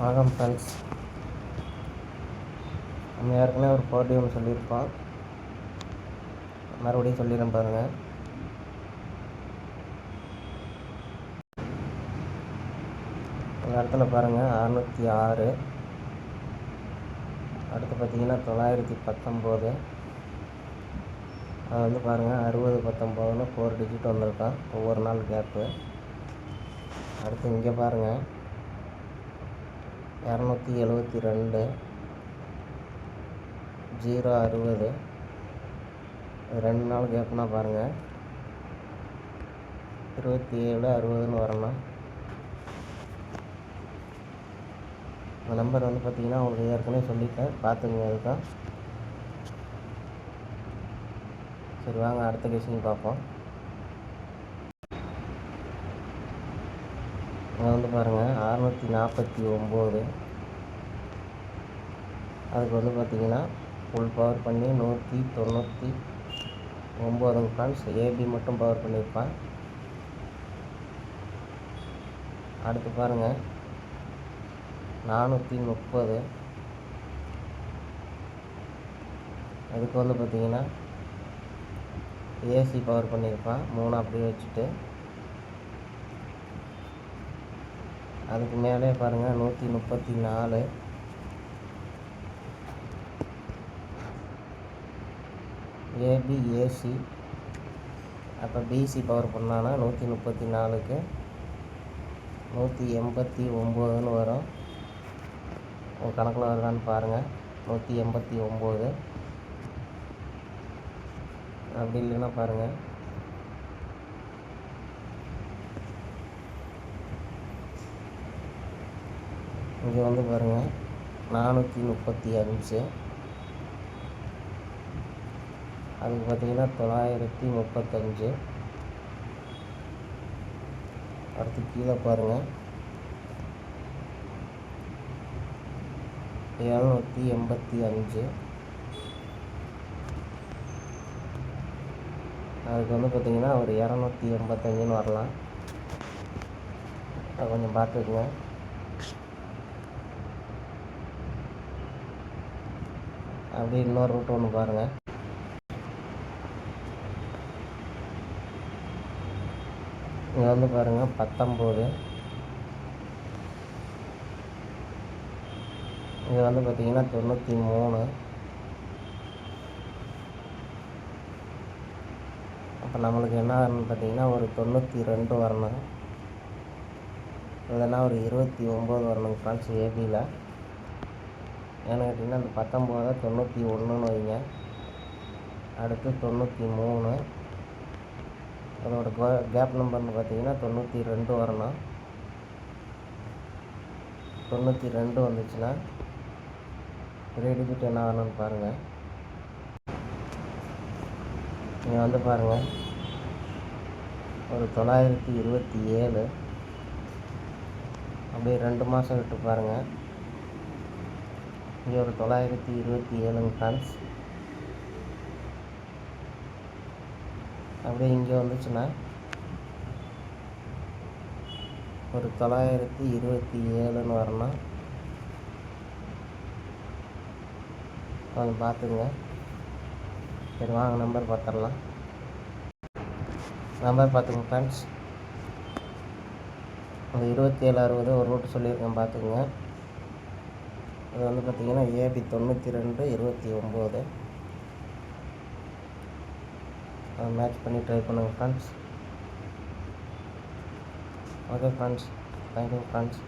வணக்கம் ஃப்ரெண்ட்ஸ். நம்ம ஏற்கனவே ஒரு போட்டி ஒன்று சொல்லியிருப்போம், மறுபடியும் சொல்லிடுறேன் பாருங்கள். இந்த இடத்துல பாருங்கள் 606, அடுத்து பார்த்திங்கன்னா 919, அது வந்து பாருங்கள் 6019ன்னு 4 டிஜிட் வந்திருக்கோம் ஒவ்வொரு நாள் கேப்பு. அடுத்து இங்கே பாருங்கள் 272, 060, 2 நாள் கேப்னா பாருங்கள் 2760ன்னு வரணும். இந்த நம்பர் வந்து பார்த்திங்கன்னா உங்களுக்கு ஏற்கனவே சொல்லிட்டேன், பார்த்துங்க. அதுதான் சரி. வாங்க அடுத்த கொஸ்டின் பார்ப்போம். இங்கே வந்து பாருங்கள் 649, அதுக்கு வந்து பார்த்திங்கன்னா ஃபுல் பவர் பண்ணி 199 ஃப்ரெண்ட்ஸ். ஏபி மட்டும் பவர் பண்ணியிருப்பான். அடுத்து பாருங்கள் 430, அதுக்கு வந்து பார்த்திங்கன்னா ஏசி பவர் பண்ணியிருப்பான் 3 அப்படியே வச்சுட்டு. அதுக்கு மேலே பாருங்கள் 134, ஏபி ஏசி, அப்போ பிசி பவர் பண்ணான்னா 134க்கு 189ன்னு வரும். உங்கள் கணக்கில் வருதான்னு பாருங்கள். 189, அப்படி இல்லைன்னா பாருங்கள் இங்கே வந்து பாருங்கள் 435, அதுக்கு பார்த்திங்கன்னா 935. அடுத்து கீழே பாருங்கள் 785, அதுக்கு வந்து பார்த்திங்கன்னா ஒரு 285ன்னு வரலாம். அதை கொஞ்சம் பார்த்துக்குங்க. அப்படியே இன்னொரு ரூட் ஒன்று பாருங்கள். இங்கே வந்து பாருங்கள் 19, இங்கே வந்து பார்த்திங்கன்னா 93. அப்போ நம்மளுக்கு என்ன வரணும்னு பார்த்திங்கன்னா ஒரு 92 வரணும், இல்லைன்னா ஒரு 29 வரணும் ஃப்ரெண்ட்ஸ் ஏபியில். ஏன்னு கேட்டிங்கன்னா அந்த 19 91ன்னு வைங்க. அடுத்து 93, அதோட கேப் நம்பர்னு பார்த்திங்கன்னா 92 வரணும். 92 வந்துச்சுன்னா 3 டிஜிட் என்ன வரணும்னு பாருங்கள். நீங்கள் வந்து பாருங்கள் ஒரு 927, அப்படியே 2 மாதம் விட்டு பாருங்கள். இங்கே ஒரு 927 ஃப்ரெண்ட்ஸ். அப்படியே இங்கே வந்துச்சுன்னா ஒரு 927ன்னு வரணும். கொஞ்சம் பார்த்துங்க. சரி வாங்க நம்பர் பார்த்துடலாம். நம்பர் பார்த்துங்க ஃப்ரெண்ட்ஸ். அந்த 2760 ஒரு ரூட்டு சொல்லியிருக்கேன், பார்த்துக்குங்க. அது வந்து பார்த்திங்கன்னா ஏபி 92 29. அதை மேட்ச் பண்ணி ட்ரை பண்ணுங்கள் friends. Okay friends, thank you friends.